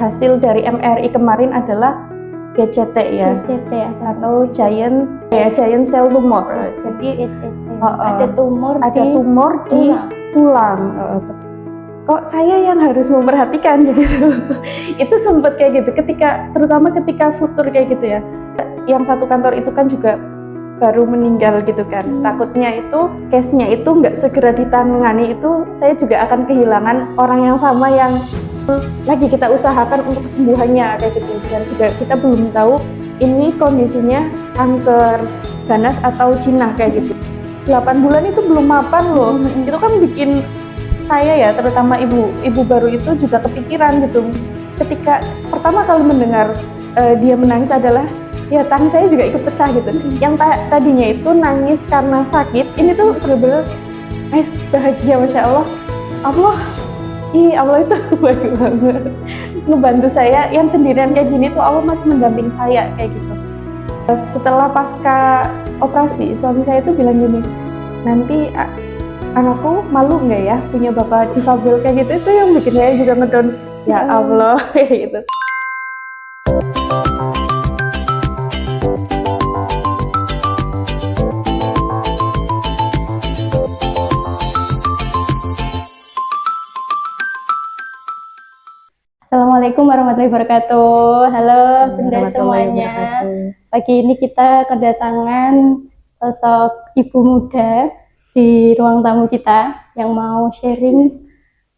hasil dari MRI kemarin adalah GCT ya, atau giant cell tumor. Jadi ada tumor di tulang. Kok saya yang harus memperhatikan gitu. Itu sempat kayak gitu terutama ketika futur kayak gitu ya. Yang satu kantor itu kan juga baru meninggal gitu kan. Takutnya itu case-nya itu nggak segera ditangani, itu saya juga akan kehilangan orang yang sama yang lagi kita usahakan untuk kesembuhannya kayak gitu. Dan juga kita belum tahu ini kondisinya kanker ganas atau jinah kayak gitu. 8 bulan itu belum mapan loh. Itu kan bikin saya ya, terutama ibu baru itu juga kepikiran gitu. Ketika pertama kali mendengar dia menangis adalah ya tangan saya juga ikut pecah gitu. Yang tadinya itu nangis karena sakit, ini tuh bener-bener nangis bahagia, Masya Allah. Allah itu baik banget. Ngebantu saya yang sendirian kayak gini tuh, Allah masih mendamping saya kayak gitu. Setelah pasca operasi, suami saya tuh bilang gini, nanti anakku malu nggak ya punya bapak difabel kayak gitu. Itu yang bikin saya juga ngedown, ya Allah gitu. Assalamualaikum warahmatullahi wabarakatuh. Halo Bunda semuanya. Pagi ini kita kedatangan sosok ibu muda di ruang tamu kita yang mau sharing,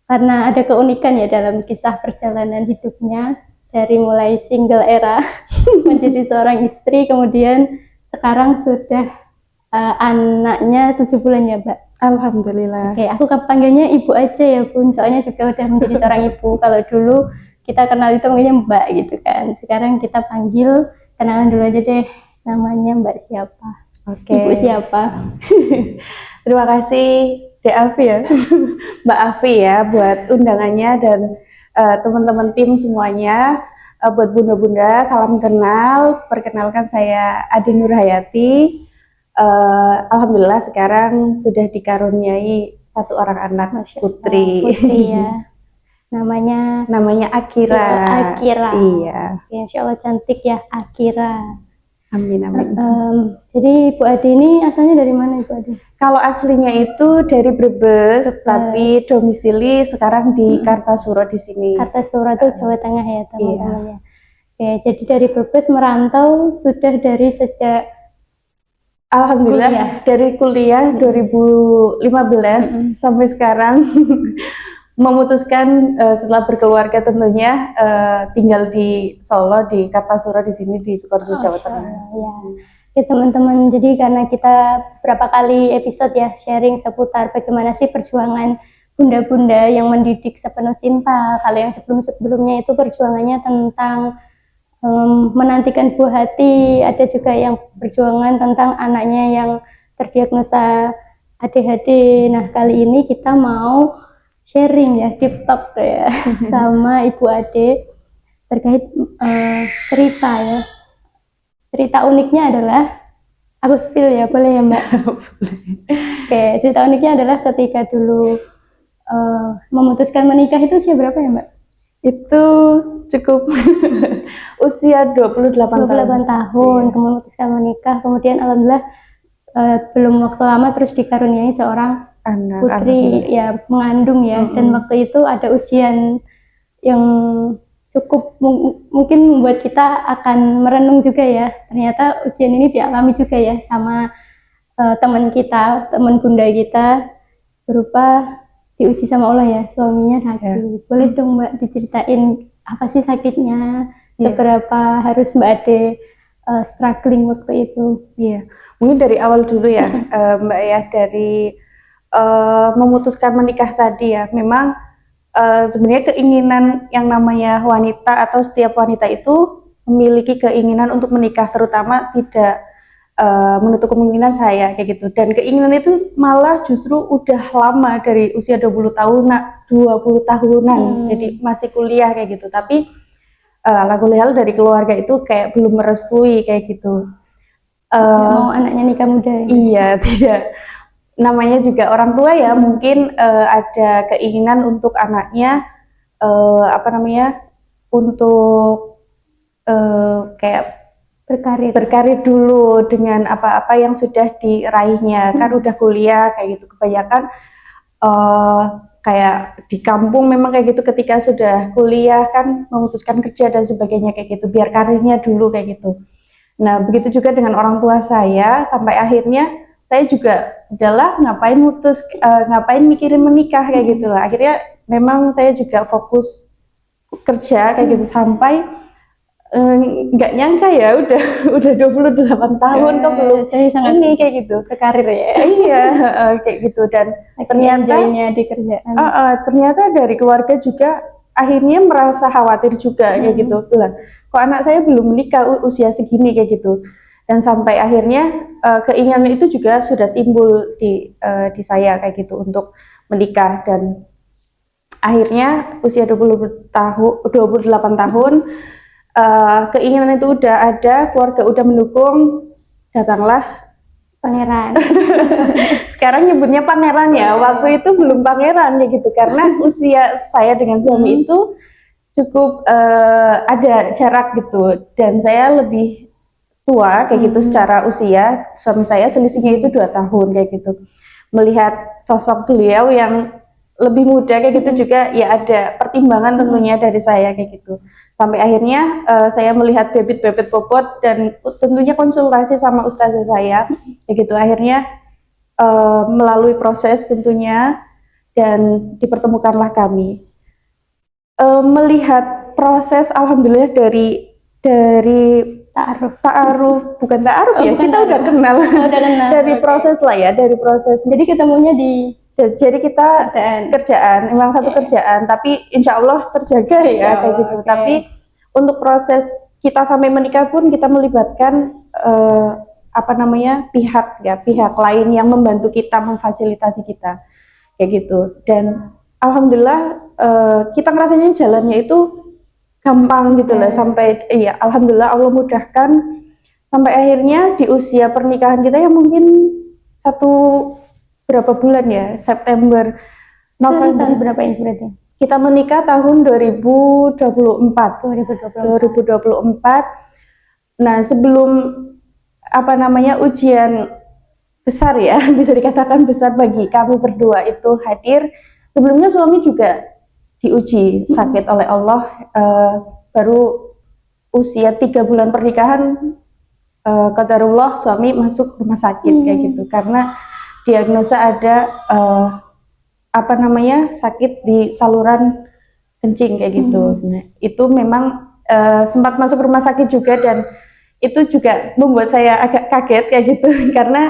karena ada keunikan ya dalam kisah perjalanan hidupnya dari mulai single era menjadi seorang istri, kemudian sekarang sudah anaknya 7 bulan ya Mbak. Alhamdulillah. Oke, aku panggilnya ibu aja ya Bun, soalnya juga udah menjadi seorang ibu. Kalau dulu kita kenal itu mungkin Mbak gitu kan, sekarang kita panggil, kenalan dulu aja deh, namanya Mbak siapa? Oke. Ibu siapa? Terima kasih Dek Afi ya, Mbak Afi ya buat undangannya, dan teman-teman tim semuanya. Buat bunda-bunda, salam kenal. Perkenalkan, saya Adi Nurhayati. Alhamdulillah sekarang sudah dikaruniai 1 orang anak, putri. Putri ya. Namanya Akira. Iya. Ya, Insya Allah cantik ya, Akira. Amin. Jadi Bu Adi ini asalnya dari mana Ibu Adi? Kalau aslinya itu dari Brebes, tapi domisili sekarang di Kartasura di sini. Kartasura itu Jawa Tengah ya teman-teman ya. Iya. Jadi dari Brebes merantau sudah dari sejak Alhamdulillah dari kuliah 2015 sampai sekarang. Memutuskan setelah berkeluarga tentunya tinggal di Solo, di Kartasura di sini di Sukoharjo, Jawa Tengah. Ya teman-teman, jadi karena kita berapa kali episode ya sharing seputar bagaimana sih perjuangan bunda-bunda yang mendidik sepenuh cinta. Kalau yang sebelum-sebelumnya itu perjuangannya tentang menantikan buah hati, ada juga yang perjuangan tentang anaknya yang terdiagnosa ADHD. Nah kali ini kita mau sharing ya, deep talk ya sama Ibu Ade terkait cerita ya. Cerita uniknya adalah, aku spill ya, boleh ya Mbak? Oke, cerita uniknya adalah ketika dulu memutuskan menikah itu usia berapa ya Mbak? Itu cukup usia 28 tahun. Memutuskan menikah, kemudian alhamdulillah belum waktu lama terus dikaruniai seorang putri ya, mengandung ya. Dan waktu itu ada ujian yang cukup mungkin membuat kita akan merenung juga ya. Ternyata ujian ini dialami juga ya sama teman kita, teman bunda kita, berupa diuji sama Allah ya, suaminya sakit. Boleh dong Mbak diceritain apa sih sakitnya, seberapa harus Mbak Ade struggling waktu itu? Iya, mungkin dari awal dulu ya Mbak ya, dari memutuskan menikah tadi ya. Memang sebenarnya keinginan yang namanya wanita atau setiap wanita itu memiliki keinginan untuk menikah, terutama tidak menutup kemungkinan saya kayak gitu. Dan keinginan itu malah justru udah lama, dari usia 20 tahunan, jadi masih kuliah kayak gitu. Tapi alhamdulillah dari keluarga itu kayak belum merestui kayak gitu. Mau anaknya nikah muda ya? Iya, tidak. Namanya juga orang tua ya, mungkin ada keinginan untuk anaknya untuk kayak berkarir dulu dengan apa-apa yang sudah diraihnya. Kan udah kuliah kayak gitu, kebanyakan kayak di kampung memang kayak gitu, ketika sudah kuliah kan memutuskan kerja dan sebagainya kayak gitu, biar karirnya dulu kayak gitu. Nah begitu juga dengan orang tua saya, sampai akhirnya saya juga udahlah ngapain mikirin menikah kayak gitu lah. Akhirnya memang saya juga fokus kerja kayak gitu sampai nggak nyangka ya udah 28 tahun kok belum ini kayak gitu berkarir ya. Iya kayak gitu. Dan ternyata di kerjaan. Ternyata dari keluarga juga akhirnya merasa khawatir juga kayak gitu lah, kok anak saya belum menikah usia segini kayak gitu. Dan sampai akhirnya keinginan itu juga sudah timbul di saya kayak gitu untuk menikah. Dan akhirnya usia 28 tahun keinginan itu udah ada, keluarga udah mendukung, datanglah pangeran. Sekarang nyebutnya pangeran ya, waktu itu belum pangeran ya gitu, karena usia saya dengan suami itu cukup ada jarak gitu, dan saya lebih tua kayak gitu secara usia. Suami saya selisihnya itu 2 tahun kayak gitu. Melihat sosok beliau yang lebih muda kayak gitu juga ya ada pertimbangan tentunya dari saya kayak gitu. Sampai akhirnya saya melihat bibit-bibit bobot dan tentunya konsultasi sama ustazah saya kayak gitu. Akhirnya melalui proses tentunya dan dipertemukanlah kami. Melihat proses, alhamdulillah dari ta'aruf bukan ta'aruf ya, kita udah kenal. Dari proses lah ya, dari proses. Jadi ketemunya jadi kita kerjaan, memang satu kerjaan, tapi insya Allah terjaga ya kayak gitu. Tapi untuk proses kita sampai menikah pun kita melibatkan pihak lain yang membantu kita, memfasilitasi kita kayak gitu. Dan alhamdulillah kita ngerasanya jalannya itu gampang gitu lah, sampai alhamdulillah Allah mudahkan sampai akhirnya di usia pernikahan kita yang mungkin berapa bulan ya, September, November. Tahun berapa ini berarti? Kita menikah tahun 2024. Nah, sebelum ujian besar ya, bisa dikatakan besar bagi kami berdua itu hadir, sebelumnya suami juga diuji sakit oleh Allah. Baru usia 3 bulan pernikahan, qadarullah suami masuk rumah sakit kayak gitu, karena diagnosa ada sakit di saluran kencing kayak gitu. Nah, itu memang sempat masuk rumah sakit juga, dan itu juga membuat saya agak kaget kayak gitu karena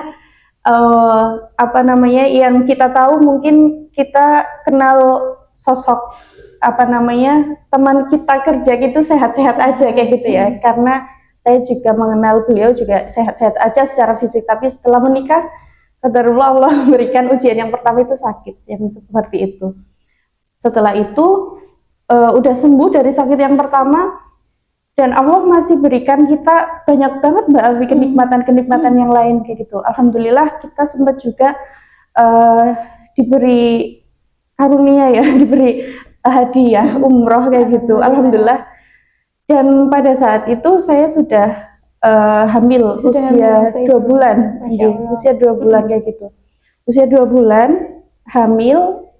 yang kita tahu, mungkin kita kenal sosok teman kita kerja gitu sehat-sehat aja kayak gitu ya, karena saya juga mengenal beliau juga sehat-sehat aja secara fisik, tapi setelah menikah qadarullah Allah memberikan ujian yang pertama itu sakit yang seperti itu. Setelah itu udah sembuh dari sakit yang pertama, dan Allah masih berikan kita banyak banget Mbak Awi kenikmatan-kenikmatan yang lain kayak gitu. Alhamdulillah kita sempat juga diberi karunia ya, diberi hadiah umroh kayak gitu. Alhamdulillah. Dan pada saat itu saya sudah hamil usia 2 bulan, usia 2 bulan kayak gitu. Usia 2 bulan hamil,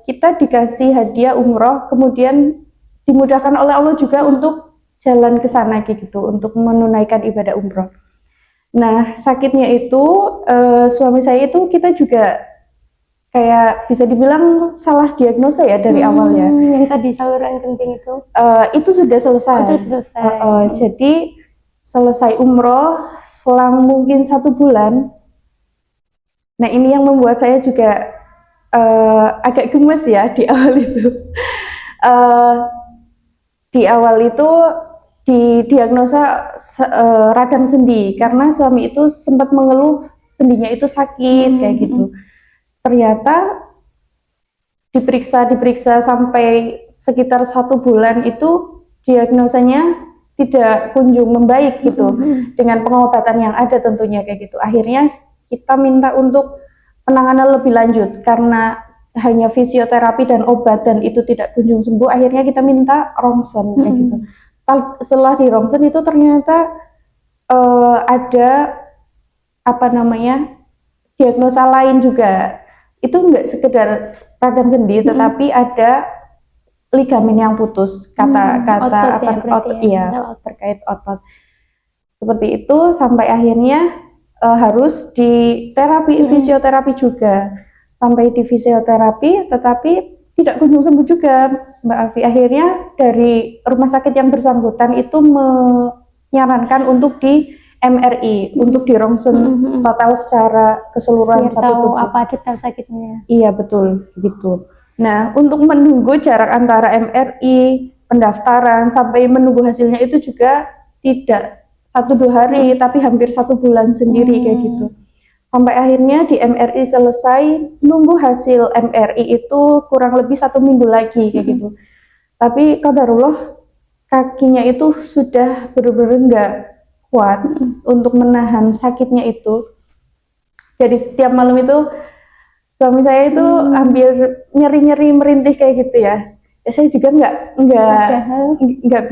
kita dikasih hadiah umroh, kemudian dimudahkan oleh Allah juga untuk jalan ke sana kayak gitu, untuk menunaikan ibadah umroh. Nah, sakitnya itu suami saya itu kita juga kayak bisa dibilang salah diagnosa ya dari awal ya. Yang tadi saluran kencing itu sudah selesai. Jadi selesai umroh selang mungkin 1 bulan. Nah, ini yang membuat saya juga agak gemes ya di awal itu. Di awal itu didiagnosa radang sendi, karena suami itu sempat mengeluh sendinya itu sakit kayak gitu. Ternyata diperiksa sampai sekitar 1 bulan itu diagnosanya tidak kunjung membaik gitu, dengan pengobatan yang ada tentunya kayak gitu. Akhirnya kita minta untuk penanganan lebih lanjut, karena hanya fisioterapi dan obat dan itu tidak kunjung sembuh, akhirnya kita minta rongsen kayak gitu. Setelah di rongsen itu ternyata ada apa namanya diagnosa lain juga. Itu enggak sekedar radang sendi, tetapi ada ligamen yang putus, otot ya, terkait otot. Seperti itu sampai akhirnya harus di terapi fisioterapi juga. Sampai di fisioterapi tetapi tidak kunjung sembuh juga, Mbak Afi. Akhirnya dari rumah sakit yang bersangkutan itu menyarankan untuk di MRI, untuk di rongsen total secara keseluruhan biar satu tahu tubuh. apa detail sakitnya. Iya betul, gitu. Nah, untuk menunggu jarak antara MRI, pendaftaran, sampai menunggu hasilnya itu juga tidak 1-2 hari, tapi hampir 1 bulan sendiri kayak gitu. Sampai akhirnya di MRI selesai, nunggu hasil MRI itu kurang lebih 1 minggu lagi kayak gitu. Tapi qadarullah kakinya itu sudah benar-benar nggak kuat untuk menahan sakitnya itu. Jadi setiap malam itu suami saya itu hampir nyeri-nyeri merintih kayak gitu ya. Ya saya juga nggak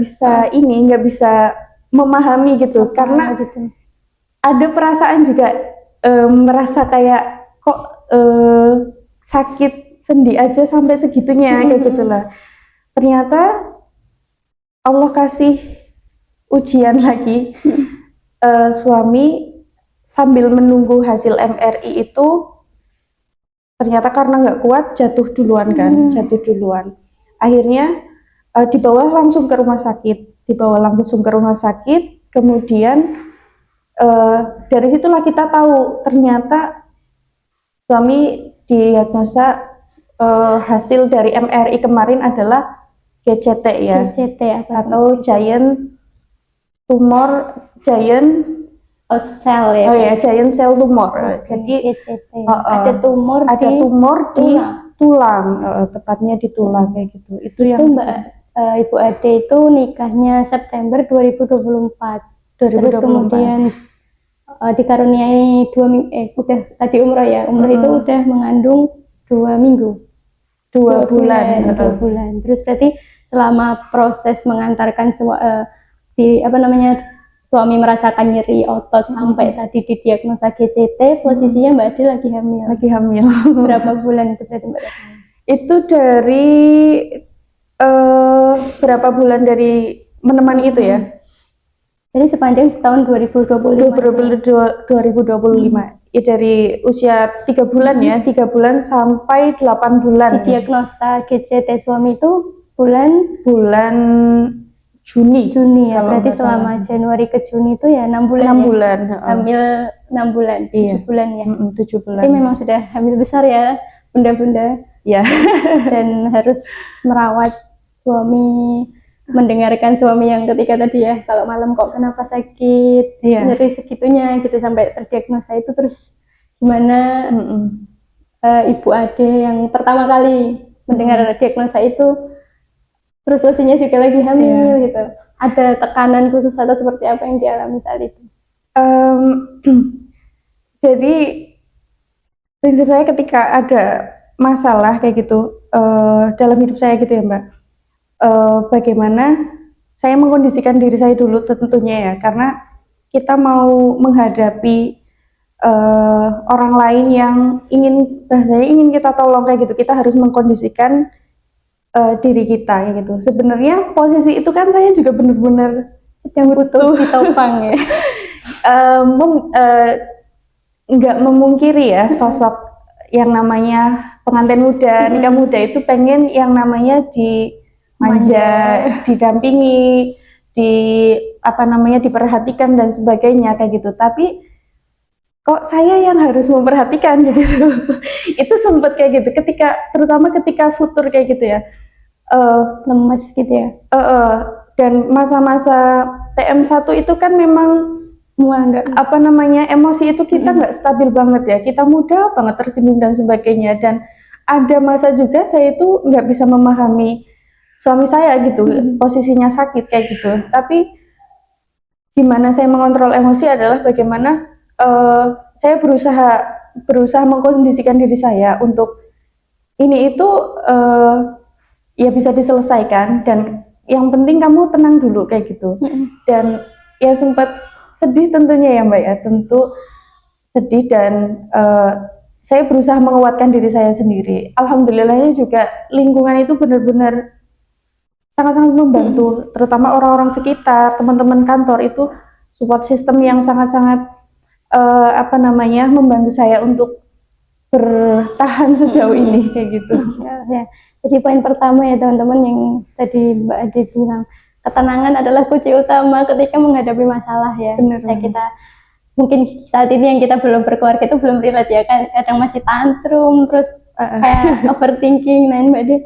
bisa memahami gitu karena ada perasaan juga merasa kayak kok sakit sendi aja sampai segitunya kayak gitulah. Ternyata Allah kasih ujian lagi. Suami sambil menunggu hasil MRI itu ternyata karena nggak kuat jatuh duluan kan, jatuh duluan. Akhirnya dibawa langsung ke rumah sakit, kemudian dari situlah kita tahu ternyata suami diagnosa hasil dari MRI kemarin adalah GCT ya, atau giant cell ya. Oh ya, giant cell tumor. Jadi ada tumor di tulang, tepatnya di tulang kayak gitu. Itu yang Mbak Ibu Ade itu nikahnya September 2024. Terus kemudian dikaruniai 2 minggu, udah tadi umroh ya. Umroh itu udah mengandung 2 minggu. 2 bulan. 2 bulan. Terus berarti selama proses mengantarkan suami merasakan nyeri otot sampai tadi didiagnosa GCT, posisinya Mbak Ade lagi hamil. Berapa bulan itu berarti Mbak Ade? Itu dari berapa bulan dari menemani itu ya? Jadi sepanjang tahun 2025. 2025. Ya, dari usia 3 bulan ya, 3 bulan sampai 8 bulan. Didiagnosa GCT suami itu bulan Juni ya. Berarti selama Januari ke Juni itu ya 6 bulan. 6 bulan. Hamil 6 bulan, 7 bulan ya. 7 bulan. Jadi memang sudah hamil besar ya, bunda-bunda. Ya. Dan harus merawat suami, mendengarkan suami yang ketika tadi ya, kalau malam kok kenapa sakit, nyeri segitunya gitu sampai terdiagnosa itu. Terus gimana Ibu Ade yang pertama kali mendengar diagnosa itu, terus posisinya juga lagi hamil gitu, ada tekanan khusus atau seperti apa yang dialami saat itu? Jadi prinsipnya ketika ada masalah kayak gitu dalam hidup saya gitu ya Mbak, bagaimana saya mengkondisikan diri saya dulu tentunya ya, karena kita mau menghadapi orang lain yang ingin kita tolong kayak gitu, kita harus mengkondisikan diri kita kayak gitu. Sebenarnya posisi itu kan saya juga benar-benar sedang butuh ditopang ya. Nggak memungkiri ya, sosok yang namanya pengantin muda, nikah muda itu pengen yang namanya dimanja, didampingi, diperhatikan dan sebagainya kayak gitu. Tapi kok saya yang harus memperhatikan gitu. Itu sempat kayak gitu terutama ketika futur kayak gitu ya, lemes gitu ya. Dan masa-masa TM1 itu kan memang emosi itu kita nggak stabil banget ya, kita mudah banget tersinggung dan sebagainya. Dan ada masa juga saya itu nggak bisa memahami suami saya gitu, posisinya sakit kayak gitu. Tapi gimana saya mengontrol emosi adalah bagaimana saya berusaha mengkondisikan diri saya untuk ini itu ya bisa diselesaikan, dan yang penting kamu tenang dulu kayak gitu. Dan ya sempat sedih tentunya ya Mbak ya, tentu sedih, dan saya berusaha menguatkan diri saya sendiri. Alhamdulillahnya juga lingkungan itu benar-benar sangat-sangat membantu, terutama orang-orang sekitar, teman-teman kantor itu support system yang sangat-sangat membantu saya untuk bertahan sejauh ini kayak gitu. Ya. Jadi poin pertama ya teman-teman yang tadi Mbak Ade bilang, ketenangan adalah kunci utama ketika menghadapi masalah ya. Benar. Kita mungkin saat ini yang kita belum berkeluarga itu belum relate ya kan, kadang masih tantrum terus kayak overthinking. Nah Mbak Ade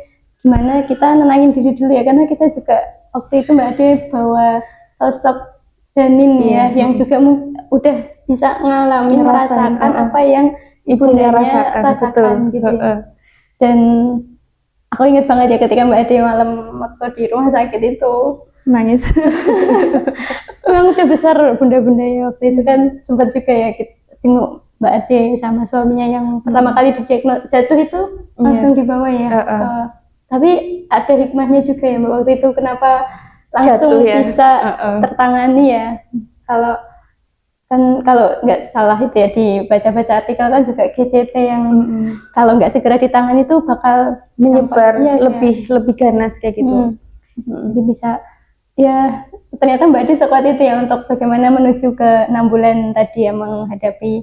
gimana kita nenangin diri dulu ya, karena kita juga waktu itu Mbak Ade bawa sosok janin yang juga udah bisa merasakan apa yang ibunya rasakan gitu. Dan aku ingat banget ya ketika Mbak Ade malam waktu di rumah sakit itu nangis. Memang udah besar bunda-bunda ya waktu itu kan, sempat juga ya kita jenguk Mbak Ade sama suaminya yang pertama kali didiagnosis jatuh itu langsung dibawa ya. Tapi ada hikmahnya juga ya Mbak waktu itu, kenapa langsung bisa tertangani ya. Kalau nggak salah itu ya di baca-baca artikel kan juga GCT yang kalau nggak segera ditangani itu bakal menyebar lebih ganas kayak gitu. Jadi bisa ya, ternyata Mbak Ade sekuat itu ya untuk bagaimana menuju ke 6 bulan tadi ya, menghadapi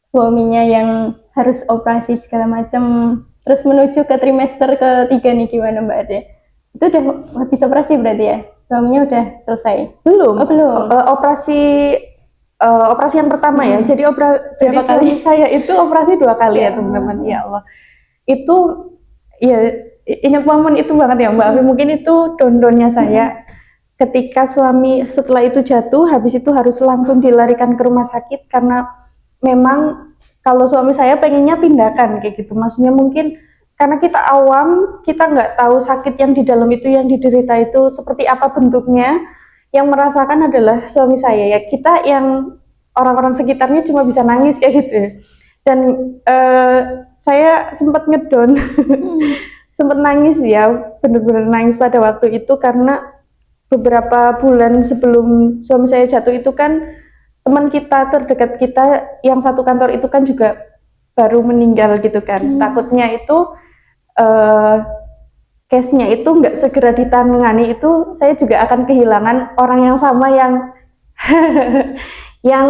suaminya yang harus operasi segala macam, terus menuju ke trimester ketiga nih gimana Mbak Ade? Itu udah habis operasi berarti ya? Suaminya udah selesai? Belum. Belum. Operasi yang pertama ya. Jadi suami saya itu operasi 2 kali ya teman-teman. Ya Allah. Itu ya ingat momen itu banget ya Mbak Afi. Mungkin itu don-donnya saya. Ketika suami setelah itu jatuh, habis itu harus langsung dilarikan ke rumah sakit karena memang kalau suami saya pengennya tindakan kayak gitu. Maksudnya mungkin karena kita awam, kita nggak tahu sakit yang di dalam itu, yang diderita itu seperti apa bentuknya. Yang merasakan adalah suami saya ya. Kita yang orang-orang sekitarnya cuma bisa nangis kayak gitu. Dan saya sempat ngedon, sempat nangis ya, bener-bener nangis pada waktu itu karena beberapa bulan sebelum suami saya jatuh itu kan teman kita terdekat kita yang satu kantor itu kan juga baru meninggal gitu kan. Takutnya itu case-nya itu nggak segera ditangani, itu saya juga akan kehilangan orang yang sama yang yang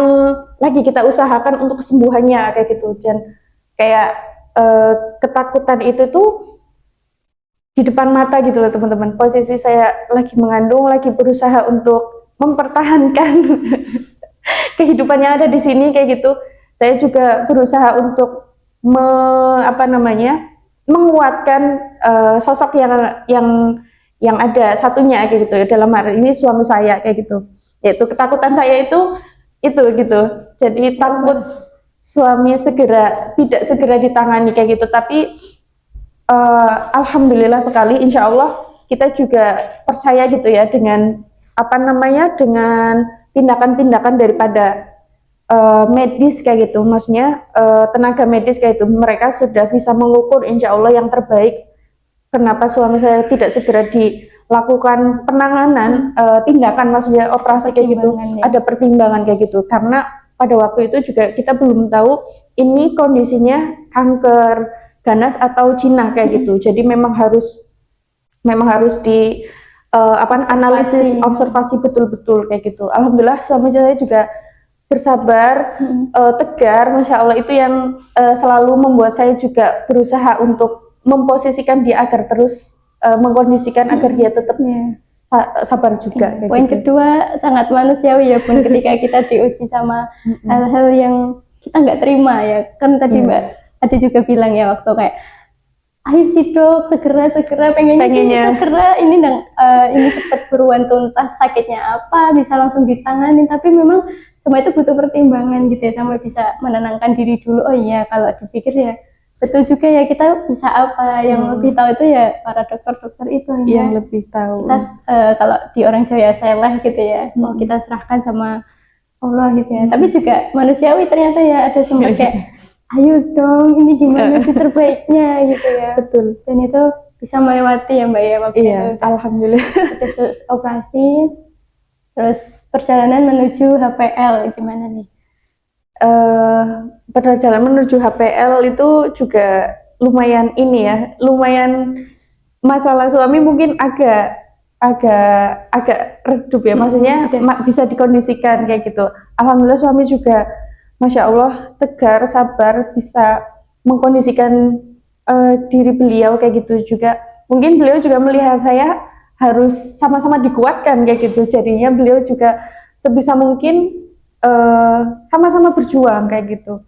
lagi kita usahakan untuk kesembuhannya kayak gitu. Dan kayak ketakutan itu tuh di depan mata gitu loh teman-teman. Posisi saya lagi mengandung, lagi berusaha untuk mempertahankan kehidupan yang ada di sini kayak gitu. Saya juga berusaha untuk menguatkan sosok yang ada satunya kayak gitu ya, dalam hari ini suami saya kayak gitu. Yaitu ketakutan saya itu gitu. Jadi takut suami tidak segera ditangani kayak gitu. Tapi alhamdulillah sekali, insya Allah kita juga percaya gitu ya dengan dengan tindakan-tindakan daripada medis kayak gitu, maksudnya tenaga medis kayak itu, mereka sudah bisa mengukur insya Allah yang terbaik. Kenapa suami saya tidak segera dilakukan penanganan tindakan, maksudnya operasi kayak gitu, ada pertimbangan kayak gitu, karena pada waktu itu juga kita belum tahu ini kondisinya kanker ganas atau jinak kayak gitu. Jadi memang harus di analisis, observasi betul-betul kayak gitu. Alhamdulillah suami saya juga bersabar, tegar, masya Allah, itu yang selalu membuat saya juga berusaha untuk memposisikan dia agar terus mengkondisikan agar dia tetap sabar juga. Poin kedua sangat manusiawi ya Bun, ketika kita diuji sama hal-hal yang kita nggak terima ya kan. Tadi Mbak Ade juga bilang ya waktu kayak ayo sih dok segera pengennya segera ini cepat buruan tuntas, sakitnya apa bisa langsung ditangani, tapi memang semua itu butuh pertimbangan gitu ya, sampai bisa menenangkan diri dulu. Oh iya, kalau dipikir ya betul juga ya, kita bisa apa, yang lebih tahu itu ya para dokter itu yang lebih tahu. Kita kalau di orang Jawa ya seleh gitu ya, mau kita serahkan sama Allah gitu ya. Tapi juga manusiawi ternyata ya, ada sempat kayak ayo dong, ini gimana sih terbaiknya gitu ya. Betul. Dan itu bisa melewati ya Mbak ya waktu Iya, itu. alhamdulillah. Kita operasi, terus perjalanan menuju HPL gimana nih? Perjalanan menuju HPL itu juga lumayan ini ya, lumayan masalah suami mungkin agak redup ya, maksudnya bisa dikondisikan kayak gitu. Alhamdulillah suami juga Masya Allah tegar, sabar, bisa mengkondisikan diri beliau kayak gitu juga. Mungkin beliau juga melihat saya harus sama-sama dikuatkan kayak gitu, jadinya beliau juga sebisa mungkin sama-sama berjuang kayak gitu.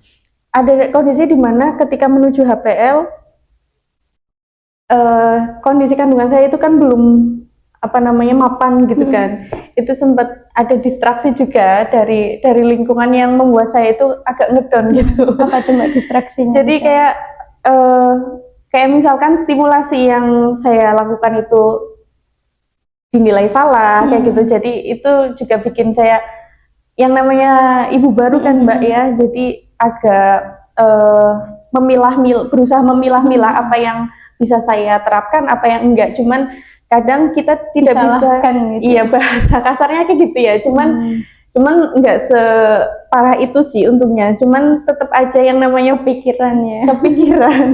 Ada kondisi di mana ketika menuju HPL, kondisi kandungan saya itu kan belum mapan gitu kan. Itu sempat ada distraksi juga dari lingkungan yang membuat saya itu agak ngedown gitu. Apa tuh Mbak distraksinya? Jadi kayak misalkan stimulasi yang saya lakukan itu dinilai salah kayak gitu. Jadi itu juga bikin saya, yang namanya ibu baru kan Mbak ya, jadi agak berusaha memilah-milah apa yang bisa saya terapkan, apa yang enggak. Cuman kadang kita tidak bisa, gitu. Iya bahasa kasarnya kayak gitu ya, cuman enggak separah itu sih untungnya, cuman tetap aja yang namanya kepikiran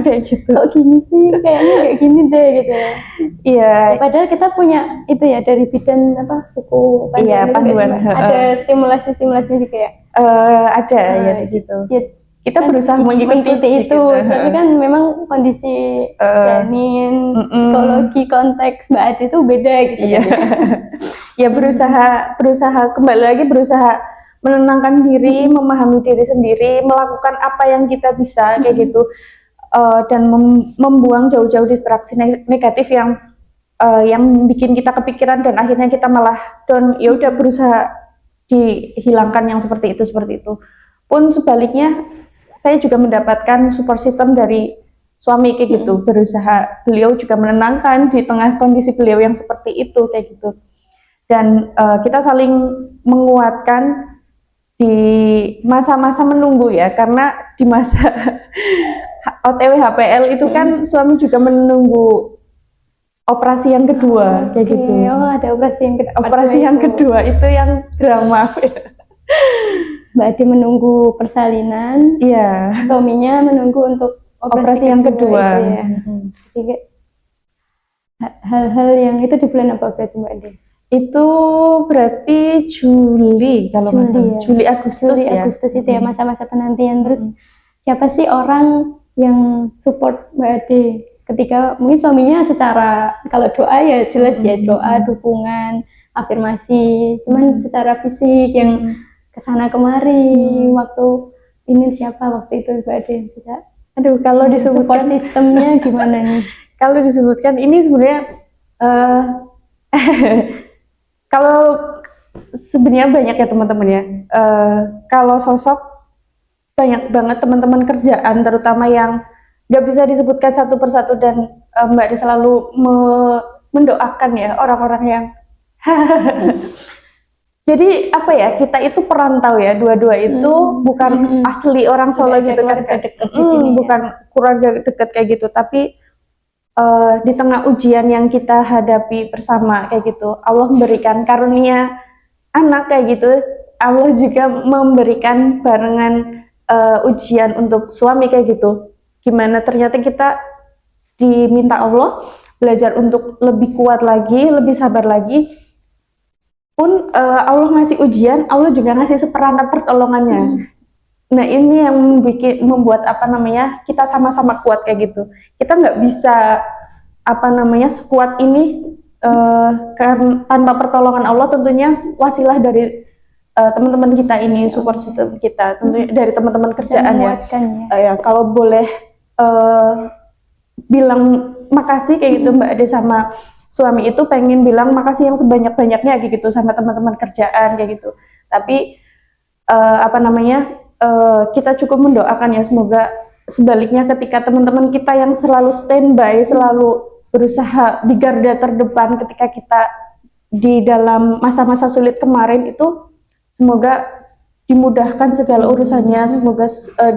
kayak gitu. Kok gini sih, kayaknya kayak gini deh gitu ya. Iya. Padahal kita punya itu ya dari bidan buku panduan. Iya, panduan. Ada stimulasinya juga ya. Ada ya di situ. Kita kan berusaha mengikuti itu, gitu. Tapi kan memang kondisi janin, psikologi, konteks Mbak Ade itu beda gitu. Iya. Ya berusaha kembali lagi, berusaha menenangkan diri, memahami diri sendiri, melakukan apa yang kita bisa kayak gitu, dan membuang jauh-jauh distraksi negatif yang bikin kita kepikiran dan akhirnya kita malah down. Ya udah berusaha dihilangkan yang seperti itu. Pun sebaliknya saya juga mendapatkan support system dari suami kayak gitu, berusaha beliau juga menenangkan di tengah kondisi beliau yang seperti itu kayak gitu. Dan kita saling menguatkan di masa-masa menunggu ya, karena di masa OTW HPL itu kan suami juga menunggu operasi yang kedua kayak gitu. Oh, ada operasi yang kedua itu yang drama. Mbak Ade menunggu persalinan, iya. Suaminya menunggu untuk operasi yang kedua. Itu ya. Jadi hal-hal yang itu di bulan apa berarti Mbak Ade? Itu berarti Juli kalau nggak salah. Juli Agustus itu ya, masa-masa penantian. Terus siapa sih orang yang support Mbak Ade ketika mungkin suaminya secara, kalau doa ya jelas ya, doa, dukungan, afirmasi, cuman secara fisik yang kesana kemari waktu ini siapa waktu itu Mbak Ade? Aduh, kalau disebutkan support sistemnya gimana nih? Kalau disebutkan ini sebenarnya kalau sebenarnya banyak ya teman-teman ya. Kalau sosok banyak banget teman-teman kerjaan, terutama yang nggak bisa disebutkan satu persatu, dan Mbak Ade selalu mendoakan ya orang-orang yang jadi apa ya, kita itu perantau ya, dua-dua itu bukan asli orang Solo gitu kan, bukan keluarga dekat kayak gitu, tapi di tengah ujian yang kita hadapi bersama kayak gitu, Allah memberikan karunia anak kayak gitu, Allah juga memberikan barengan ujian untuk suami kayak gitu. Gimana ternyata kita diminta Allah belajar untuk lebih kuat lagi, lebih sabar lagi. Pun Allah ngasih ujian, Allah juga ngasih seperangkat pertolongannya. Nah ini yang membuat kita sama-sama kuat kayak gitu. Kita nggak bisa sekuat ini karena tanpa pertolongan Allah, tentunya wasilah dari teman-teman kita ini, support system kita, tentunya dari teman-teman kerjaan ya. Ya kalau boleh bilang makasih kayak gitu Mbak Ade sama suami itu, pengen bilang makasih yang sebanyak-banyaknya gitu sama teman-teman kerjaan kayak gitu. Tapi kita cukup mendoakan ya, semoga sebaliknya ketika teman-teman kita yang selalu standby, selalu berusaha di garda terdepan ketika kita di dalam masa-masa sulit kemarin itu, semoga dimudahkan segala urusannya, semoga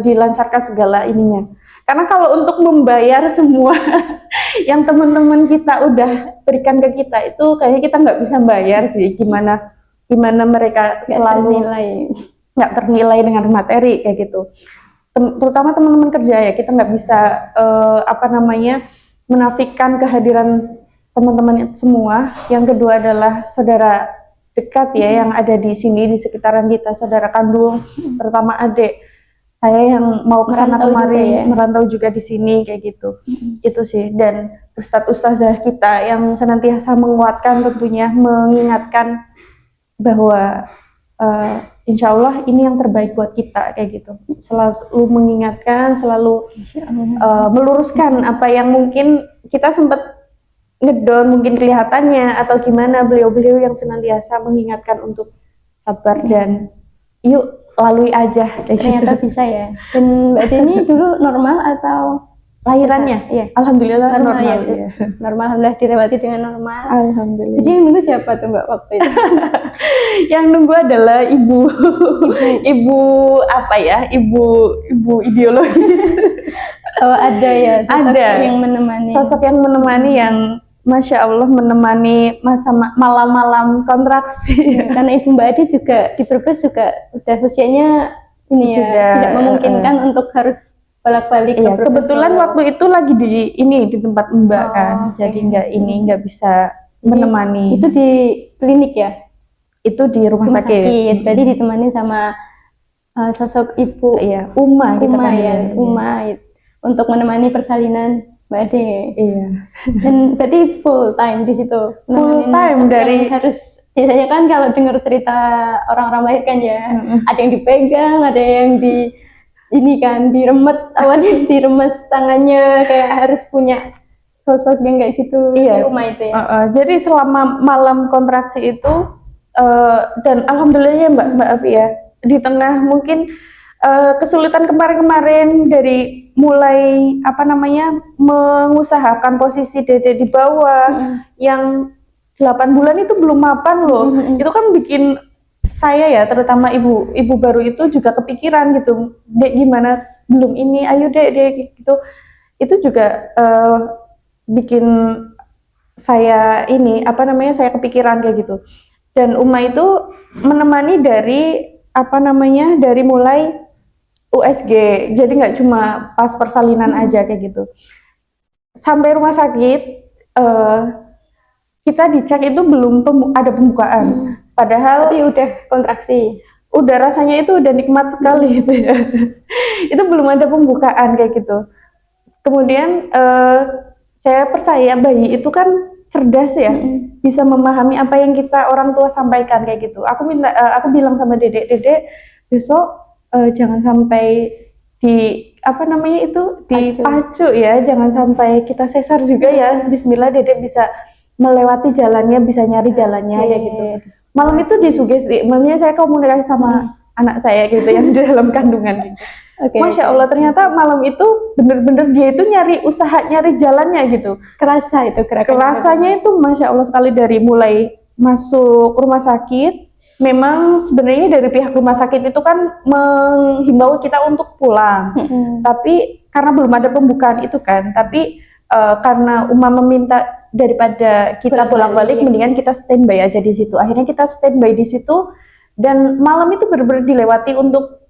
dilancarkan segala ininya. Karena kalau untuk membayar semua yang teman-teman kita udah berikan ke kita itu kayaknya kita nggak bisa bayar sih. Gimana mereka selalu nggak ternilai dengan materi kayak gitu. Terutama teman-teman kerja ya, kita nggak bisa menafikan kehadiran teman-teman semua. Yang kedua adalah saudara dekat ya yang ada di sini di sekitaran kita, saudara kandung, terutama adik saya yang mau ke sana kemari, merantau juga di sini kayak gitu. Itu sih. Dan ustadz-ustazah kita yang senantiasa menguatkan, tentunya mengingatkan bahwa insya Allah ini yang terbaik buat kita kayak gitu. Selalu mengingatkan, selalu meluruskan apa yang mungkin kita sempat ngedown mungkin kelihatannya atau gimana. Beliau-beliau yang senantiasa mengingatkan untuk sabar dan yuk lalui aja kayak ternyata gitu. Bisa ya. Dan Mbak Deni dulu normal atau lahirannya? Iya. Alhamdulillah normal ya. Ya. Normal, alhamdulillah dilewati dengan normal. Alhamdulillah. Jadi yang nunggu siapa tuh Mbak waktu itu? Yang nunggu adalah ibu apa ya? Ibu ideologis. Oh, ada ya sosok ada yang menemani. Sosok yang menemani yang Masya Allah menemani masa malam-malam kontraksi. Ya, karena Ibu Mbak Adi juga di Brebes juga udah usianya ini Sudah, ya tidak memungkinkan untuk harus bolak-balik ke Brebes. Kebetulan waktu itu lagi di tempat Mbak kan, jadi nggak bisa menemani. Itu di klinik ya? Itu di rumah sakit. Jadi ditemani sama sosok Ibu Uma kita ya, Uma untuk menemani persalinan Mbak Ade. Iya. Dan berarti full time di situ. Full time dari harus biasanya kan kalau dengar cerita orang-orang lahir kan ya, ada yang dipegang, ada yang diremet, diremes tangannya, kayak harus punya sosok yang kayak gitu. Iya. Uma itu ya. Jadi selama malam kontraksi itu dan alhamdulillahnya Mbak Afi ya, di tengah mungkin kesulitan kemarin-kemarin dari mulai mengusahakan posisi dede di bawah yang 8 bulan itu belum mapan loh. Itu kan bikin saya ya, terutama ibu baru itu juga kepikiran gitu. Dek gimana belum ini, ayo dek gitu. Itu juga bikin saya saya kepikiran kayak gitu. Dan Uma itu menemani dari dari mulai USG, jadi nggak cuma pas persalinan aja kayak gitu. Sampai rumah sakit kita dicek itu belum ada pembukaan. Padahal tapi udah kontraksi. Udah rasanya itu udah nikmat sekali gitu ya. Itu belum ada pembukaan kayak gitu. Kemudian saya percaya bayi itu kan cerdas ya, bisa memahami apa yang kita orang tua sampaikan kayak gitu. Aku bilang sama Dedek besok jangan sampai dipacu ya, jangan sampai kita sesar juga ya. Bismillah Dedek bisa melewati jalannya, bisa nyari jalannya kayak gitu. Malam itu disugesti, maksudnya saya komunikasi sama anak saya gitu yang di dalam kandungan gitu. Masya Allah, ternyata malam itu bener-bener dia itu nyari jalannya gitu. Kerasa itu kerasanya itu Masya Allah sekali. Dari mulai masuk rumah sakit, memang sebenarnya dari pihak rumah sakit itu kan menghimbau kita untuk pulang. Tapi karena belum ada pembukaan itu kan, tapi karena Uma meminta daripada kita bolak-balik, mendingan kita standby aja di situ. Akhirnya kita standby di situ, dan malam itu benar-benar dilewati untuk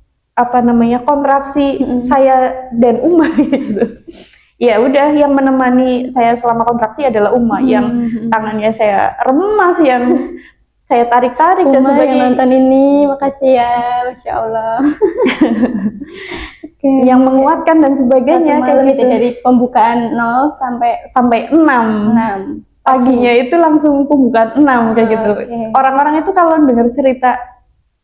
kontraksi saya dan Uma gitu. Ya udah, yang menemani saya selama kontraksi adalah Uma, yang tangannya saya remas, yang saya tarik-tarik dan sebagainya. Yang nonton ini, makasih ya, Masya Allah. Yang menguatkan dan sebagainya kayak gitu. Dari pembukaan 0 sampai 6. Paginya itu langsung pembukaan 6 kayak gitu. Orang-orang itu kalau dengar cerita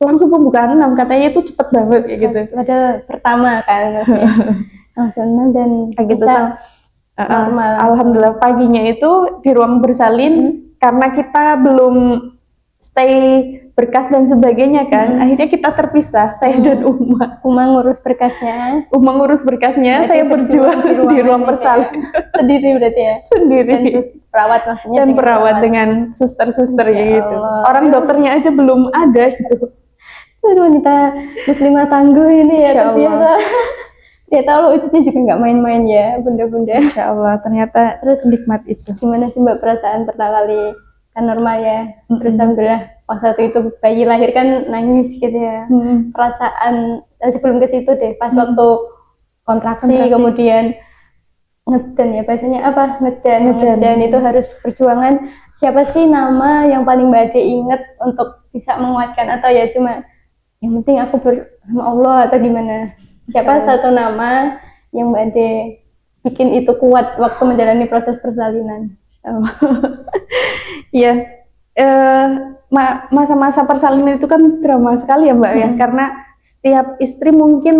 langsung pembukaan 6 katanya itu cepet banget kayak gitu. Padahal pertama kan langsung 6 dan kayak gitu. normal. Alhamdulillah paginya itu di ruang bersalin, karena kita belum stay berkas dan sebagainya kan, akhirnya kita terpisah, saya dan Uma. Uma ngurus berkasnya, saya berjuang di ruang bersalin sendiri berarti ya? Sendiri. Dan perawat maksudnya? Dan perawat dengan suster-suster gitu. Orang dokternya aja belum ada gitu. wanita muslimah tangguh ini ya, Insya Allah. terbiasa. Ternyata Allah ujinya juga nggak main-main ya bunda-bunda. Insya Allah, ternyata Terus nikmat itu. gimana sih Mbak perasaan pertama kali, kan normal ya, terus Mm-mm. alhamdulillah pas waktu itu bayi lahir kan nangis gitu ya, perasaan sebelum ke situ deh, pas waktu kontraksi. Kemudian ngeden ya bahasanya apa, ngejan itu harus perjuangan. Siapa sih nama yang paling Mbak Ade inget untuk bisa menguatkan, atau ya cuma yang penting aku sama Allah, atau gimana? Siapa satu nama yang Mbak Ade bikin itu kuat waktu menjalani proses persalinan? Iya, masa-masa persalinan itu kan drama sekali ya Mbak ya, karena setiap istri mungkin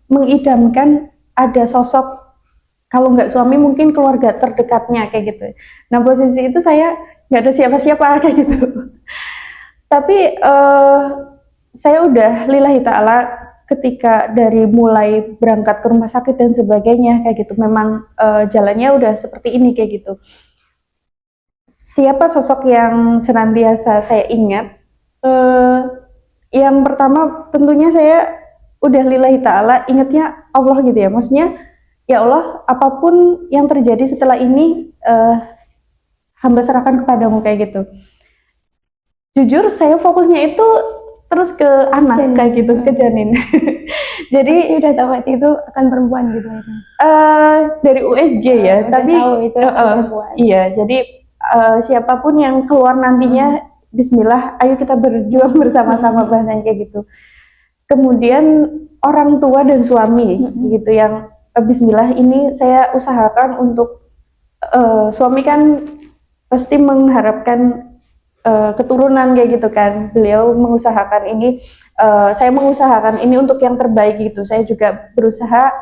mengidamkan ada sosok, kalau nggak suami mungkin keluarga terdekatnya kayak gitu. Nah posisi itu saya nggak ada siapa-siapa kayak gitu. Tapi saya udah lillahi ta'ala ketika dari mulai berangkat ke rumah sakit dan sebagainya kayak gitu, memang jalannya udah seperti ini kayak gitu. Siapa sosok yang senantiasa saya ingat? Yang pertama tentunya saya udah lillahi ta'ala ingatnya Allah gitu ya, maksudnya ya Allah, apapun yang terjadi setelah ini hamba serahkan kepadamu kayak gitu. Jujur saya fokusnya itu terus ke anak janin. Kayak gitu, ke janin. Jadi udah tahu itu akan perempuan gitu ya? Dari USG ya, tapi tahu itu perempuan. Iya, jadi siapapun yang keluar nantinya, Bismillah, ayo kita berjuang bersama-sama, bahasanya kayak gitu. Kemudian orang tua dan suami gitu yang Bismillah, ini saya usahakan untuk suami kan pasti mengharapkan keturunan kayak gitu kan. Beliau mengusahakan ini, saya mengusahakan ini untuk yang terbaik gitu. Saya juga berusaha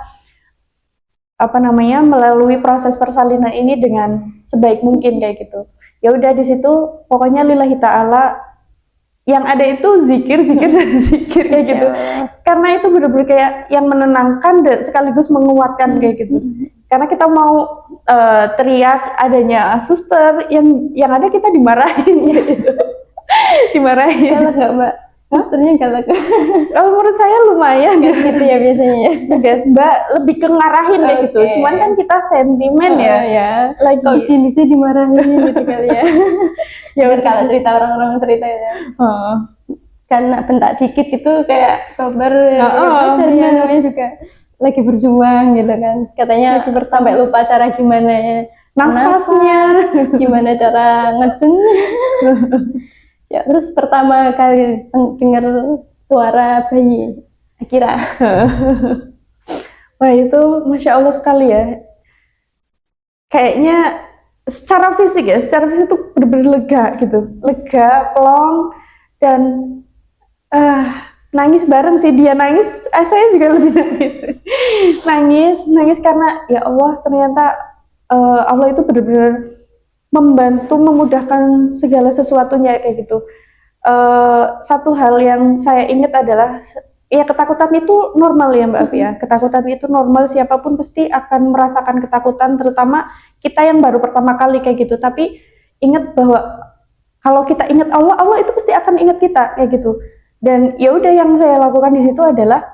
melalui proses persalinan ini dengan sebaik mungkin kayak gitu. Ya udah di situ pokoknya lillahi ta'ala yang ada itu zikir dan zikir kayak gitu. Karena itu benar-benar kayak yang menenangkan dan sekaligus menguatkan kayak gitu. Karena kita mau teriak adanya suster, yang ada kita dimarahin gitu. Dimarahin. Galak nggak Mbak? Susternya galak? Kalau menurut saya lumayan gitu ya biasanya ya. Guys, Mbak lebih ke ngarahin kayak gitu. Cuman kan kita sentimen ya. Lagi kok gini sih dimarahin gitu kali ya. Ya kalau cerita orang-orang cerita ya. Karena bentak dikit itu kayak kabar pacarnya namanya juga lagi berjuang gitu kan. Katanya sampai lupa cara gimana ya nafasnya, gimana cara ngeden. Ya, terus pertama kali dengar suara bayi Akira. Wah itu Masya Allah sekali ya. Kayaknya secara fisik itu bener-bener lega gitu. Lega, plong, dan nangis bareng sih. Dia nangis, saya juga lebih nangis. Nangis karena ya Allah, ternyata Allah itu benar-benar membantu, memudahkan segala sesuatunya kayak gitu. Satu hal yang saya ingat adalah ya ketakutan itu normal ya Mbak Afia. Ketakutan itu normal, siapapun pasti akan merasakan ketakutan, terutama kita yang baru pertama kali kayak gitu. Tapi ingat bahwa kalau kita ingat Allah, Allah itu pasti akan ingat kita kayak gitu. Dan ya udah yang saya lakukan di situ adalah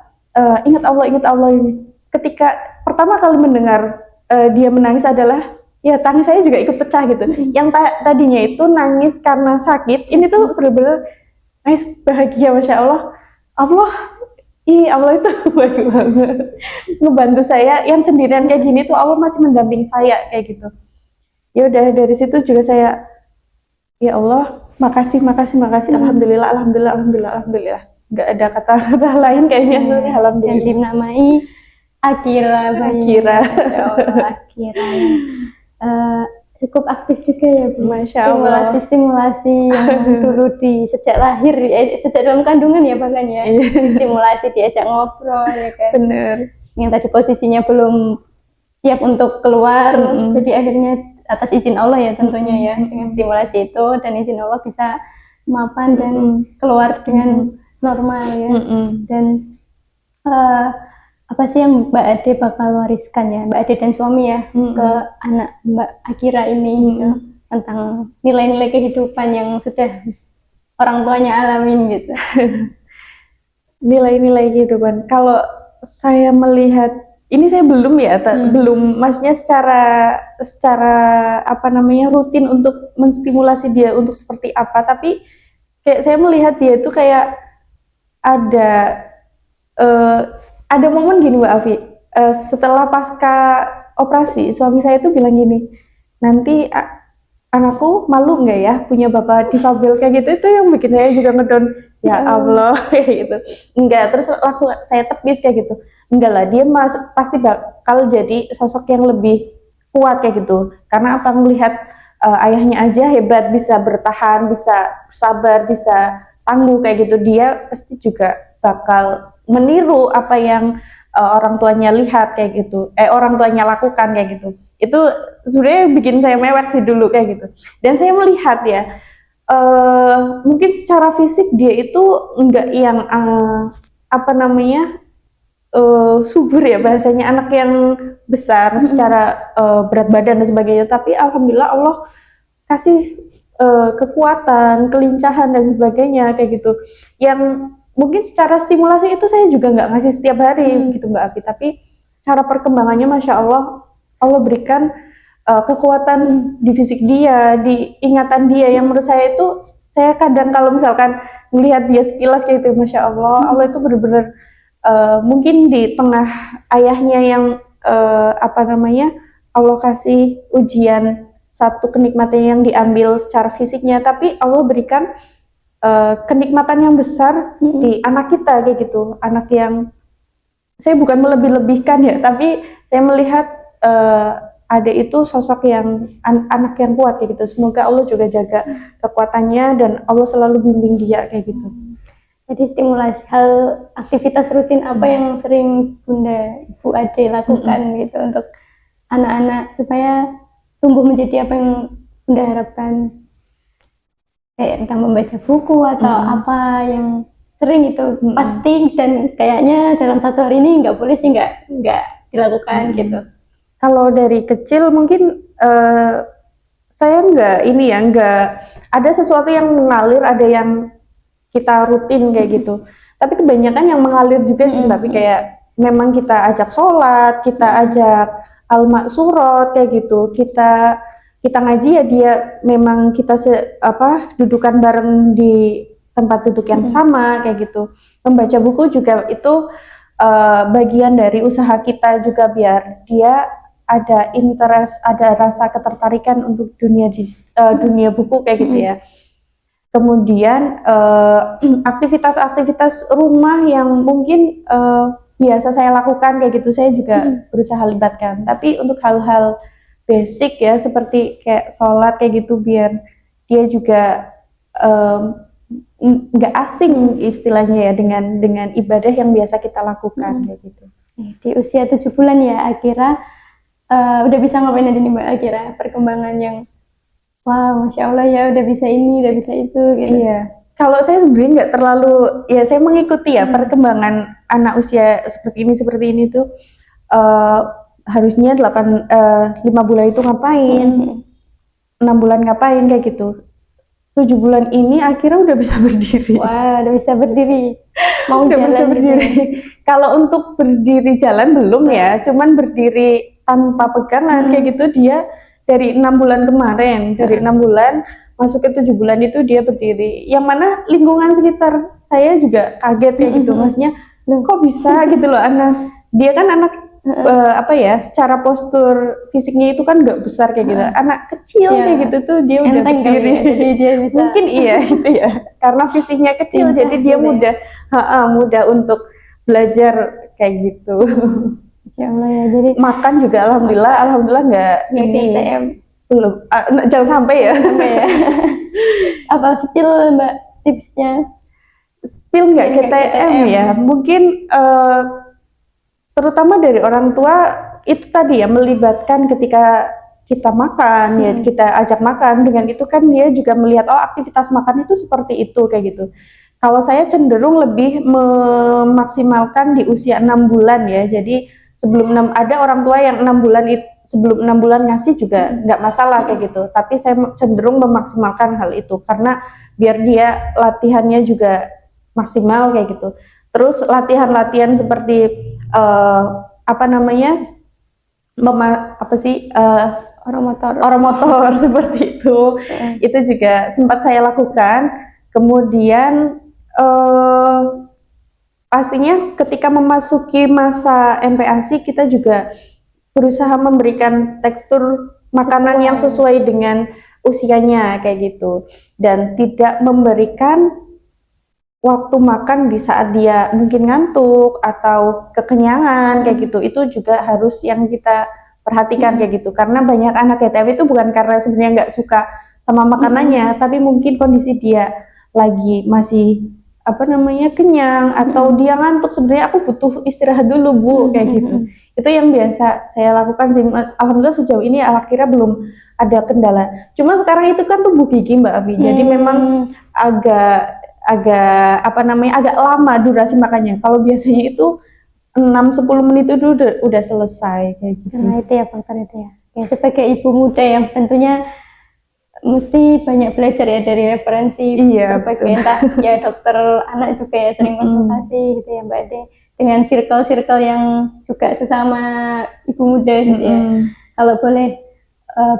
ingat Allah ini. Ketika pertama kali mendengar dia menangis adalah ya tangis saya juga ikut pecah gitu. Yang tadinya itu nangis karena sakit, ini tuh bener-bener nangis bahagia, Masya Allah. Allah itu baik banget. Ngebantu saya yang sendirian kayak gini tuh, Allah masih mendampingi saya kayak gitu. Ya udah dari situ juga saya, ya Allah, makasih. Alhamdulillah. Nggak ada kata-kata lain kayaknya. Alhamdulillah. Yang dinamai Akira. Akira. Cukup aktif juga ya Bu. Masya Allah. Stimulasi yang dulu sejak lahir, sejak dalam kandungan ya bahkan ya. Stimulasi, diajak ngobrol ya kan. Bener. Yang tadi posisinya belum siap untuk keluar, jadi akhirnya atas izin Allah ya tentunya ya, dengan stimulasi itu dan izin Allah bisa mapan dan keluar dengan normal ya. Dan apa sih yang Mbak Ade bakal wariskan ya, Mbak Ade dan suami ya, ke anak Mbak Akira ini tentang nilai-nilai kehidupan yang sudah orang tuanya alamin gitu. nilai-nilai kehidupan. Kalau saya melihat ini saya belum ya, belum maksudnya secara apa namanya rutin untuk menstimulasi dia untuk seperti apa, tapi kayak saya melihat dia itu kayak ada eh, ada momen gini Mbak Afi, setelah pasca operasi suami saya itu bilang gini, nanti anakku malu nggak ya punya bapak difabel kayak gitu. Itu yang bikin saya juga ngedon, ya Allah kayak gitu. Enggak, terus langsung saya tepis kayak gitu, enggak lah, dia pasti bakal jadi sosok yang lebih kuat kayak gitu, karena apa, melihat ayahnya aja hebat, bisa bertahan, bisa sabar, bisa tangguh kayak gitu, dia pasti juga bakal meniru apa yang orang tuanya lihat kayak gitu, orang tuanya lakukan kayak gitu. Itu sebenarnya bikin saya mewek sih dulu kayak gitu. Dan saya melihat ya, mungkin secara fisik dia itu enggak yang apa namanya subur ya bahasanya, anak yang besar secara berat badan dan sebagainya, tapi alhamdulillah Allah kasih kekuatan, kelincahan dan sebagainya kayak gitu, yang mungkin secara stimulasi itu saya juga nggak ngasih setiap hari gitu Mbak Afi, tapi secara perkembangannya Masya Allah, Allah berikan kekuatan di fisik dia, di ingatan dia, yang menurut saya itu, saya kadang kalau misalkan melihat dia sekilas kayak gitu, Masya Allah, Allah itu benar-benar mungkin di tengah ayahnya yang apa namanya, Allah kasih ujian, satu kenikmatan yang diambil secara fisiknya, tapi Allah berikan kenikmatan yang besar di anak kita kayak gitu, anak yang saya bukan melebih-lebihkan ya, tapi saya melihat ada itu sosok yang anak yang kuat kayak gitu. Semoga Allah juga jaga kekuatannya dan Allah selalu bimbing dia kayak gitu. Jadi stimulasi hal aktivitas rutin apa yang sering Bunda Ibu Ade lakukan gitu untuk anak-anak supaya tumbuh menjadi apa yang Bunda harapkan, kayak entah membaca buku atau apa yang sering itu pasti, dan kayaknya dalam satu hari ini nggak boleh sih nggak dilakukan gitu. Kalau dari kecil mungkin saya nggak ada sesuatu yang mengalir, ada yang kita rutin kayak gitu. Tapi kebanyakan yang mengalir juga sih, tapi kayak memang kita ajak sholat, kita ajak al-maksurat kayak gitu. Kita ngaji ya, dia memang kita dudukan bareng di tempat duduk yang sama kayak gitu. Membaca buku juga itu bagian dari usaha kita juga, biar dia ada interest, ada rasa ketertarikan untuk dunia buku kayak gitu ya. Kemudian aktivitas-aktivitas rumah yang mungkin biasa saya lakukan kayak gitu, saya juga berusaha libatkan. Tapi untuk hal-hal basic ya, seperti kayak sholat kayak gitu, biar dia juga nggak asing istilahnya ya dengan ibadah yang biasa kita lakukan kayak gitu. Di usia 7 bulan ya Akira, udah bisa ngapain aja nih Mbak Akira, perkembangan yang wah, Masya Allah ya, udah bisa ini, udah bisa itu gitu. Iya, kalau saya sebenarnya nggak terlalu, ya saya mengikuti ya perkembangan anak usia seperti ini tuh, harusnya 5 bulan itu ngapain, 6 bulan ngapain kayak gitu. 7 bulan ini akhirnya udah bisa berdiri. Wah, udah bisa berdiri. Mau udah jalan bisa berdiri. gitu. Kalau untuk berdiri jalan belum ya, cuman berdiri tanpa pegangan kayak gitu dia dari 6 bulan kemarin, dari 6 bulan masuk ke 7 bulan itu dia berdiri. Yang mana lingkungan sekitar saya juga kaget ya gitu, maksudnya kok bisa gitu loh anak. Dia kan anak secara postur fisiknya itu kan nggak besar kayak gitu. Anak kecil kayak gitu tuh dia udah berdiri. Ya, jadi dia bisa. Mungkin iya itu ya. Karena fisiknya kecil jadi dia mudah untuk belajar kayak gitu. Insya Allah ya, jadi makan juga alhamdulillah nggak ini TTM. belum, jangan sampai ya. Apa spill Mbak tipsnya? Spill nggak KTM ya, mungkin terutama dari orang tua itu tadi ya, melibatkan ketika kita makan ya, kita ajak makan, dengan itu kan dia juga melihat oh aktivitas makan itu seperti itu kayak gitu. Kalau saya cenderung lebih memaksimalkan di usia 6 bulan ya, jadi sebelum ada orang tua yang 6 bulan sebelum 6 bulan ngasih juga nggak masalah kayak gitu, tapi saya cenderung memaksimalkan hal itu karena biar dia latihannya juga maksimal kayak gitu. Terus latihan-latihan seperti apa namanya, oromotor seperti itu juga sempat saya lakukan. Kemudian pastinya ketika memasuki masa MPASI kita juga berusaha memberikan tekstur makanan yang sesuai dengan usianya kayak gitu, dan tidak memberikan waktu makan di saat dia mungkin ngantuk atau kekenyangan kayak gitu. Itu juga harus yang kita perhatikan kayak gitu, karena banyak anak yatim itu bukan karena sebenarnya nggak suka sama makanannya, tapi mungkin kondisi dia lagi masih apa namanya kenyang atau dia ngantuk, sebenarnya aku butuh istirahat dulu Bu kayak gitu. Itu yang biasa saya lakukan sih. Alhamdulillah sejauh ini akhirnya belum ada kendala. Cuma sekarang itu kan tubuh gigi Mbak Avi, jadi memang agak apa namanya agak lama durasi makannya. Kalau biasanya itu 6-10 menit itu udah selesai kayak gitu. Nah itu ya faktor itu ya. Ya sebagai ibu muda yang tentunya mesti banyak belajar ya dari referensi berbagai entah ya dokter anak juga ya sering konsultasi gitu ya Mbak Ade, dengan circle-circle yang juga sesama ibu muda gitu ya. Kalau boleh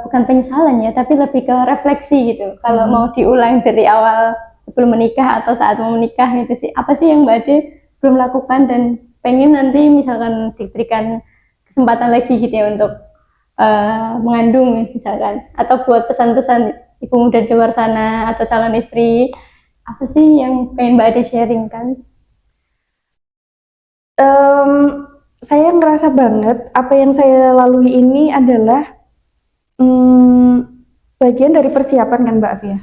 bukan penyesalan ya, tapi lebih ke refleksi gitu. Kalau mau diulang dari awal sebelum menikah atau saat mau menikah gitu sih, apa sih yang Mbak Ade belum lakukan dan pengen nanti misalkan diberikan kesempatan lagi gitu ya untuk mengandung misalkan, atau buat pesan-pesan ibu muda di luar sana atau calon istri, apa sih yang pengen Mbak Ade sharing kan? Saya ngerasa banget apa yang saya lalui ini adalah bagian dari persiapan kan Mbak Afia.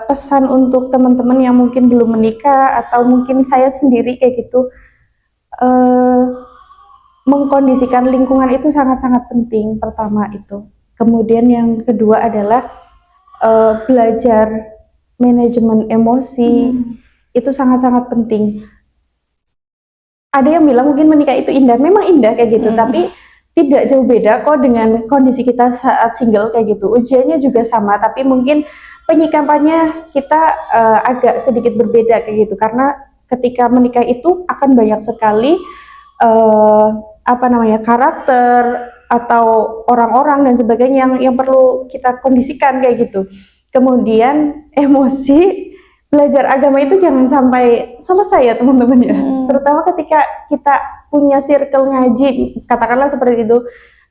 Pesan untuk teman-teman yang mungkin belum menikah atau mungkin saya sendiri kayak gitu, mengkondisikan lingkungan itu sangat-sangat penting, pertama itu. Kemudian yang kedua adalah belajar manajemen emosi, itu sangat-sangat penting. Ada yang bilang mungkin menikah itu indah, memang indah kayak gitu, tapi tidak jauh beda kok dengan kondisi kita saat single kayak gitu. Ujiannya juga sama, tapi mungkin penyikapannya kita agak sedikit berbeda kayak gitu, karena ketika menikah itu akan banyak sekali apa namanya karakter atau orang-orang dan sebagainya yang perlu kita kondisikan kayak gitu. Kemudian emosi, belajar agama itu jangan sampai selesai ya teman-teman ya. Terutama ketika kita punya circle ngaji, katakanlah seperti itu.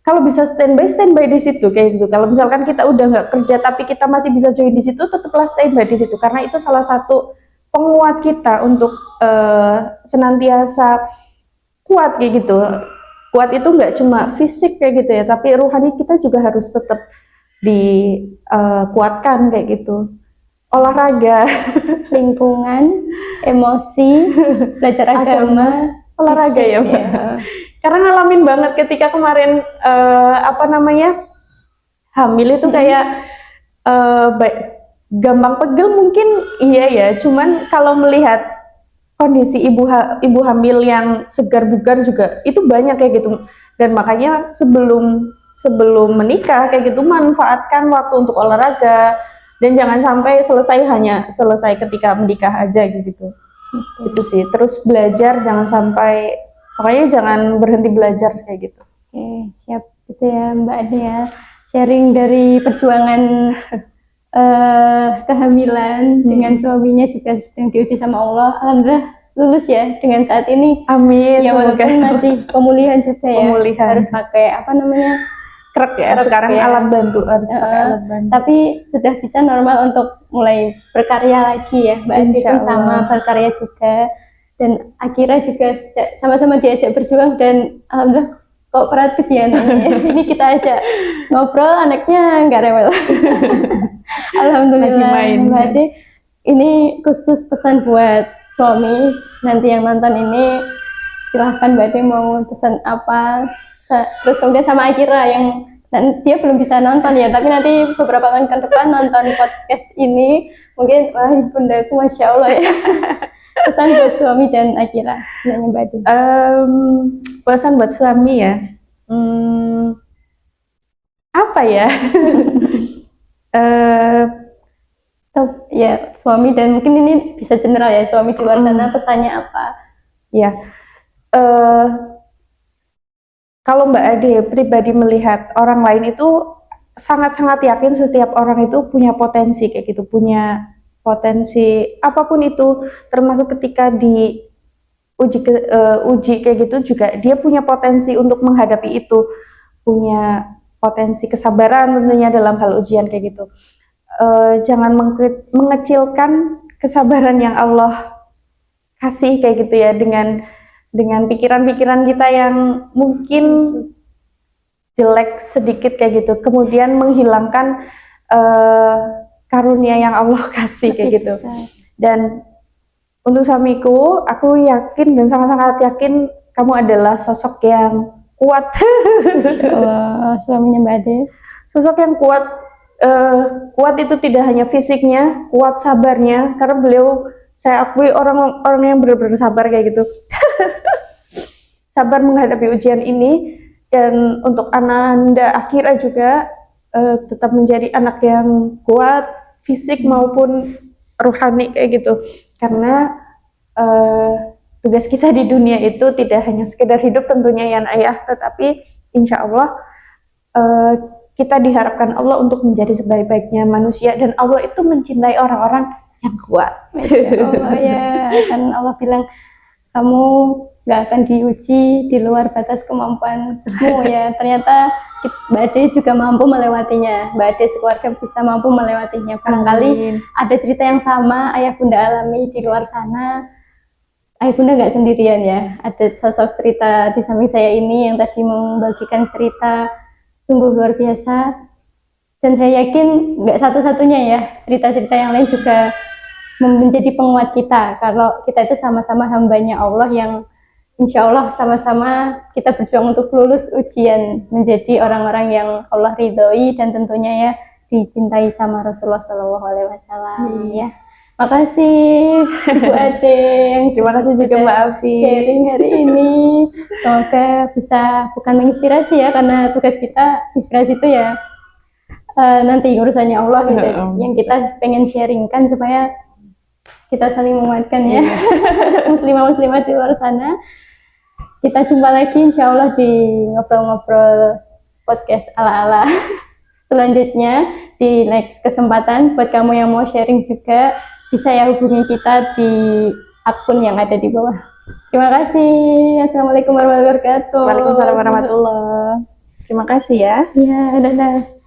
Kalau bisa standby di situ kayak gitu. Kalau misalkan kita udah nggak kerja tapi kita masih bisa join di situ, tetaplah standby di situ, karena itu salah satu penguat kita untuk senantiasa kuat kayak gitu. Kuat itu nggak cuma fisik kayak gitu ya, tapi rohani kita juga harus tetap dikuatkan kayak gitu. Olahraga, lingkungan, emosi, belajar agama, olahraga ya Mbak. Ya. Karena ngalamin banget ketika kemarin apa namanya hamil itu kayak gampang pegel mungkin iya ya, cuman kalau melihat kondisi ibu hamil yang segar bugar juga itu banyak kayak gitu, dan makanya sebelum menikah kayak gitu manfaatkan waktu untuk olahraga, dan jangan sampai hanya selesai ketika menikah aja gitu. Itu sih, terus belajar jangan sampai, pokoknya jangan berhenti belajar kayak gitu. Oke, siap gitu ya Mbak Ade ya, sharing dari perjuangan kehamilan dengan suaminya juga sedang diuji sama Allah. Alhamdulillah lulus ya dengan saat ini. Amin. Ya walaupun masih pemulihan juga ya. Harus pakai apa namanya? Krek ya. Sekarang ya. Alat bantu harus pakai alat bantu. Tapi sudah bisa normal untuk mulai berkarya lagi ya. Mbak Ade pun sama berkarya juga, dan Akira juga sama-sama diajak berjuang, dan alhamdulillah kooperatif ya anaknya. Ini kita ajak ngobrol, anaknya nggak rewel. Alhamdulillah Mbak Ade. Ini khusus pesan buat suami nanti yang nonton ini, silahkan Mbak Ade mau pesan apa. Terus kemudian sama Akira yang dia belum bisa nonton ya, tapi nanti beberapa tahun ke depan nonton podcast ini mungkin wah bundaku Masya Allah ya. Pesan buat suami dan Akira, nanya Mbak Ade. Pesan buat suami ya, apa ya? Ya suami, dan mungkin ini bisa general ya, suami di luar sana pesannya apa? Ya, eh, kalau Mbak Ade pribadi melihat orang lain itu sangat-sangat yakin setiap orang itu punya potensi kayak gitu, punya potensi apapun itu, termasuk ketika di uji kayak gitu juga dia punya potensi untuk menghadapi itu, punya potensi kesabaran tentunya dalam hal ujian kayak gitu. Jangan mengecilkan kesabaran yang Allah kasih kayak gitu ya, dengan pikiran-pikiran kita yang mungkin jelek sedikit kayak gitu, kemudian menghilangkan uh, karunia yang Allah kasih kayak gitu. Dan untuk suamiku, aku yakin dan sangat-sangat yakin kamu adalah sosok yang kuat. Allah, suaminya Mbak Ade. Sosok yang kuat, kuat itu tidak hanya fisiknya, kuat sabarnya, karena beliau saya akui orang yang benar-benar sabar kayak gitu. Sabar menghadapi ujian ini, dan untuk Ananda Akira juga tetap menjadi anak yang kuat fisik maupun rohani kayak gitu, karena tugas kita di dunia itu tidak hanya sekedar hidup tentunya ya ayah, tetapi insya Allah kita diharapkan Allah untuk menjadi sebaik-baiknya manusia, dan Allah itu mencintai orang-orang yang kuat. Allah ya, kan Allah bilang kamu gak akan diuji di luar batas kemampuanmu ya. Ternyata Mbak Ade juga mampu melewatinya. Mbak Ade sekeluarga bisa mampu melewatinya. Barangkali ada cerita yang sama ayah bunda alami di luar sana. Ayah bunda gak sendirian ya. Ada sosok cerita di samping saya ini yang tadi membagikan cerita sungguh luar biasa. Dan saya yakin gak satu-satunya ya. Cerita-cerita yang lain juga menjadi penguat kita. Kalau kita itu sama-sama hambanya Allah yang insya Allah sama-sama kita berjuang untuk lulus ujian, menjadi orang-orang yang Allah ridhoi dan tentunya ya dicintai sama Rasulullah SAW. Ya, makasih Bu Ade yang terima kasih juga Mbak Afi sharing hari ini. Semoga bisa bukan menginspirasi ya, karena tugas kita inspirasi itu ya nanti urusannya Allah gitu. Yang kita pengen sharingkan supaya kita saling menguatkan ya. Muslimah-muslimah di luar sana. Kita jumpa lagi insya Allah di ngobrol-ngobrol podcast ala-ala selanjutnya di next kesempatan. Buat kamu yang mau sharing juga bisa ya hubungi kita di akun yang ada di bawah. Terima kasih. Assalamualaikum warahmatullahi wabarakatuh. Waalaikumsalam warahmatullahi. Terima kasih ya. Iya, dadah.